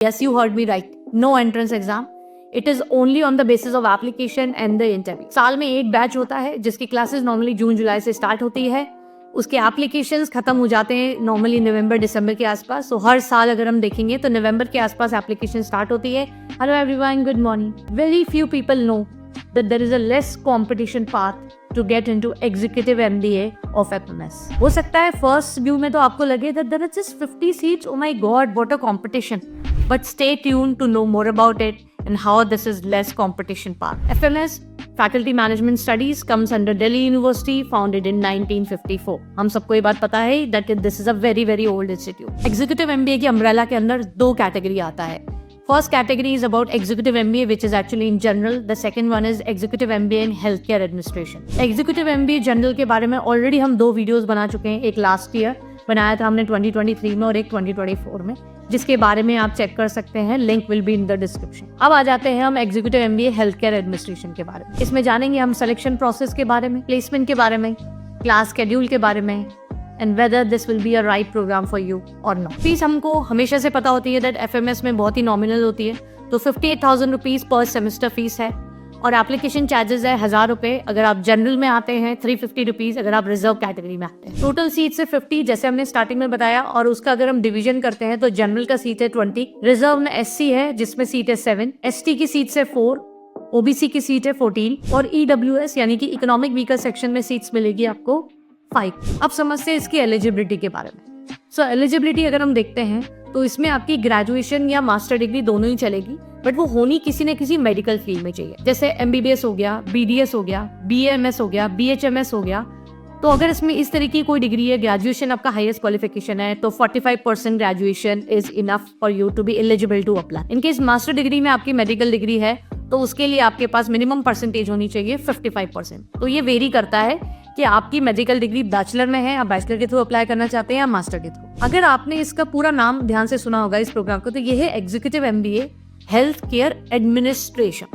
Yes, you heard me right. No entrance exam. It is only on the basis of application and the interview. साल में एक batch होता है जिसकी classes normally जून जुलाई से start होती है. उसके एप्लीकेशंस खत्म हो जाते हैं नॉर्मली नवंबर दिसंबर के आसपास. तो हर साल अगर हम देखेंगे तो नवंबर के आसपास एप्लीकेशन स्टार्ट होती है. Hello everyone, good morning. Very few people know that there is a less competition path to get into executive MBA of FMS. हो सकता है फर्स्ट व्यू में तो आपको लगे that there are just 50 seats. Oh my God, what a competition! But stay tuned to know more about it and how this is less competition path. FMS Faculty Management Studies comes under Delhi University, founded in 1954. हम सबको ये बात पता है that this is a very very old institute. Executive MBA की umbrella के अंदर दो कैटेगरी आता है. First category is about executive MBA, which is actually in general. The second one is executive MBA in healthcare administration. Executive MBA general के बारे में already हम दो वीडियोस बना चुके हैं. एक लास्ट ईयर बनाया था हमने 2023 में और एक 2024 में, जिसके बारे में आप चेक कर सकते हैं. Link will be in the description. अब आ जाते हैं हम एग्जीक्यूटिव MBA हेल्थकेयर एडमिनिस्ट्रेशन के बारे में. इसमें जानेंगे हम सिलेक्शन प्रोसेस के बारे में, प्लेसमेंट के बारे में, क्लास शेड्यूल के बारे में, and whether this will be a right program for you or not. Fees हमको हमेशा से पता होती है that FMS में बहुत ही नॉमिनल होती है. तो 58,000 रुपीज पर सेमेस्टर फीस है और एप्लीकेशन चार्जेस है 1,000 रुपए अगर आप जनरल में आते हैं, 350 रुपीज अगर आप रिजर्व कैटेगरी में आते हैं. टोटल सीट से 50 जैसे हमने स्टार्टिंग में बताया, और उसका अगर हम डिवीजन करते हैं तो जनरल का सीट है 20, रिजर्व में SC है जिसमें सीट है 7, ST की सीट है 4, OBC की सीट है 14 और EWS यानी कि इकोनॉमिक वीकर सेक्शन में सीट्स मिलेगी आपको 5. अब समझते हैं इसकी एलिजिबिलिटी के बारे में. सो एलिजिबिलिटी अगर हम देखते हैं तो इसमें आपकी ग्रेजुएशन या मास्टर डिग्री दोनों ही चलेगी, बट वो होनी किसी न किसी मेडिकल फील्ड में चाहिए. जैसे MBBS हो गया, BDS हो गया, BAMS हो गया, BHMS हो गया. तो अगर इसमें इस तरीके की कोई डिग्री है, ग्रेजुएशन आपका हाईएस्ट क्वालिफिकेशन है, तो 45% graduation is enough for you to be eligible to apply. In case master degree में आपकी मेडिकल डिग्री है तो उसके लिए आपके पास मिनिमम परसेंटेज होनी चाहिए 55%. तो ये वेरी करता है कि आपकी मेडिकल डिग्री बैचलर में है, आप बैचलर के थ्रू अप्लाई करना चाहते हैं या मास्टर के थ्रू. अगर आपने इसका पूरा नाम ध्यान से सुना होगा इस प्रोग्राम को, तो ये है executive MBA health care administration.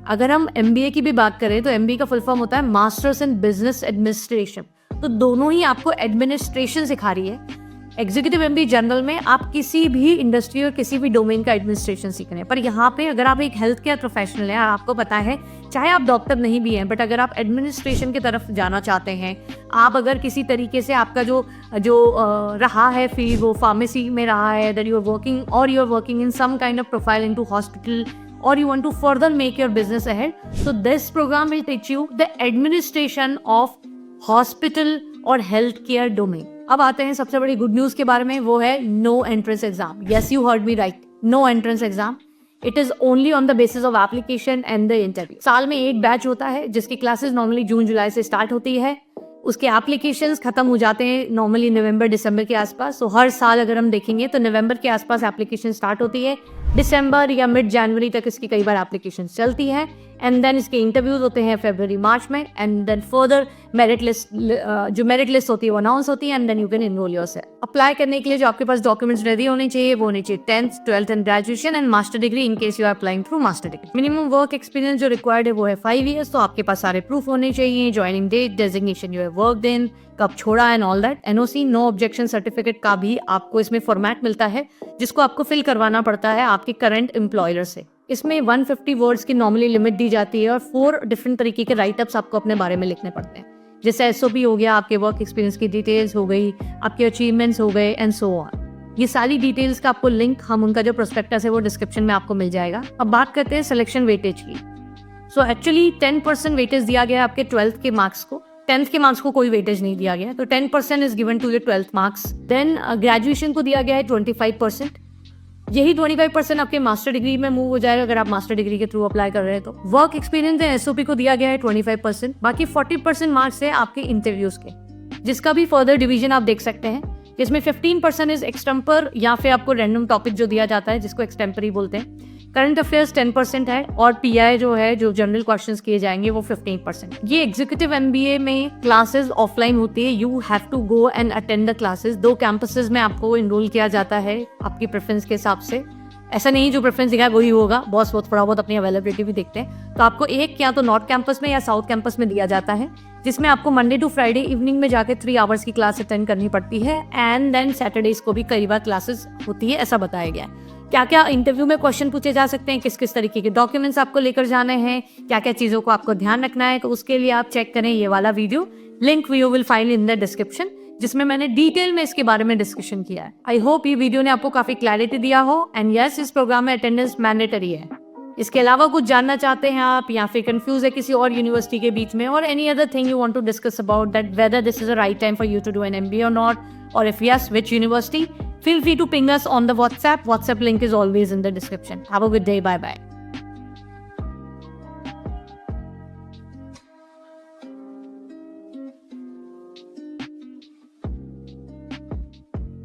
अगर हम MBA की भी बात करें तो MBA का फुल फॉर्म होता है मास्टर्स इन बिजनेस एडमिनिस्ट्रेशन. तो दोनों ही आपको एडमिनिस्ट्रेशन सिखा रही है. एग्जीक्यूटिव MBA जनरल में आप किसी भी इंडस्ट्री और किसी भी डोमेन का एडमिनिस्ट्रेशन सीख रहे हैं, पर यहाँ पे अगर आप एक हेल्थ केयर प्रोफेशनल हैं, आपको पता है चाहे आप डॉक्टर नहीं भी हैं, बट अगर आप एडमिनिस्ट्रेशन की तरफ जाना चाहते हैं, आप अगर किसी तरीके से आपका जो रहा है फील्ड वो फार्मेसी में रहा है, that you are working in some kind of profile into hospital, or you want to further make your business ahead, so this program will teach you the administration of hospital और health care domain. अब आते हैं सबसे बड़ी good news के बारे में, वो है no entrance exam. Yes, you heard me right. No entrance exam. It is only on the basis of application and the interview. साल में एक बैच होता है जिसकी क्लासेस नॉर्मली जून जुलाई से स्टार्ट होती है. उसके एप्लीकेशंस खत्म हो जाते हैं नॉर्मली नवंबर दिसंबर के आसपास. तो हर साल अगर हम देखेंगे तो नवंबर के आसपास एप्लीकेशन स्टार्ट होती है. दिसंबर या मिड जनवरी तक इसकी कई बार एप्लीकेशन चलती है, एंड देन इसके इंटरव्यूज होते हैं फरवरी मार्च में, and then further merit list जो मेरिट लिस्ट होती है वो अनाउंस होती है, and then you can enrol yourself. Apply करने के लिए जो आपके पास डॉक्यूमेंट्स रेडी होने चाहिए वो होने चाहिए 10th, 12th and graduation and master degree in case you are applying through master degree. Minimum work experience जो रिक्वायर्ड है वो है 5 years. तो आपके पास सारे प्रूफ होने चाहिए, joining date, designation you have worked in, कब छोड़ा and all that. NOC no objection certificate का भी आपको इसमें फॉर्मेट मिलता है जिसको आपको फिल करवाना पड़ता है आपके करंट एम्प्लॉयर से. इसमें 150 वर्ड्स की नॉर्मली लिमिट दी जाती है और 4 डिफरेंट तरीके के राइटअप्स आपको अपने बारे में लिखने पड़ते हैं. जैसे SOP हो गया, आपके वर्क एक्सपीरियंस की डिटेल्स हो गई, आपके अचीवमेंट्स हो गए एंड सो ऑन. ये सारी डिटेल्स का आपको लिंक हम उनका जो प्रोस्पेक्टस है वो डिस्क्रिप्शन में आपको मिल जाएगा. अब बात करते हैं सिलेक्शन वेटेज की. सो एक्चुअली 10% वेटेज दिया गया है आपके 12th के मार्क्स को. 10th के मार्क्स को कोई वेटेज नहीं दिया गया, तो 10% is given to your 12th marks. Then graduation को दिया गया है 25%. यही 25% आपके मास्टर डिग्री में मूव हो जाएगा अगर आप मास्टर डिग्री के थ्रू अप्लाई कर रहे हैं तो. वर्क एक्सपीरियंस है SOP को दिया गया है 25%. बाकी 40% मार्क्स है आपके इंटरव्यूज के, जिसका भी फर्दर डिवीजन आप देख सकते हैं, जिसमें 15% इज एक्सटेम्पर या फिर आपको रैंडम टॉपिक जो दिया जाता है जिसको एक्सटेम्परी बोलते हैं. करंट अफेयर्स 10% है और PI जो है जो जनरल क्वेश्चंस किए जाएंगे वो 15%. ये एग्जीक्यूटिव MBA में क्लासेस ऑफलाइन होती है. You have to go and attend the classes. 2 campuses में आपको इनरोल किया जाता है आपकी प्रेफरेंस के हिसाब से. ऐसा नहीं जो प्रेफरेंस दिखा है वही होगा, बॉस बहुत थोड़ा बहुत अपनी अवेलेबिलिटी भी देखते हैं. तो आपको एक या तो नॉर्थ कैंपस में या साउथ कैंपस में दिया जाता है, जिसमें आपको मंडे टू फ्राइडे इवनिंग में जाके 3 आवर्स की क्लास अटेंड करनी पड़ती है, एंड देन सैटरडेज को भी कई बार क्लासेस होती है, ऐसा बताया गया है. क्या क्या इंटरव्यू में क्वेश्चन पूछे जा सकते हैं, किस किस तरीके के डॉक्यूमेंट्स आपको लेकर जाने हैं, क्या क्या चीज़ों को आपको ध्यान रखना है, तो उसके लिए आप चेक करें ये वाला video. Link you will find in the description, जिसमें मैंने डिटेल में इसके बारे में डिस्कशन किया है। आई होप ये वीडियो ने आपको काफ़ी क्लैरिटी दिया हो। एंड यस, इस प्रोग्राम में अटेंडेंस मैंडेटरी है। इसके अलावा कुछ जानना चाहते हैं आप, या फिर कंफ्यूज है किसी और यूनिवर्सिटी के बीच में, और any other thing you want to discuss about that whether this is a right time for you to do an MBA or not, or if yes, which university, feel free to ping us on the WhatsApp. WhatsApp link is always in the description. Have a good day. Bye bye.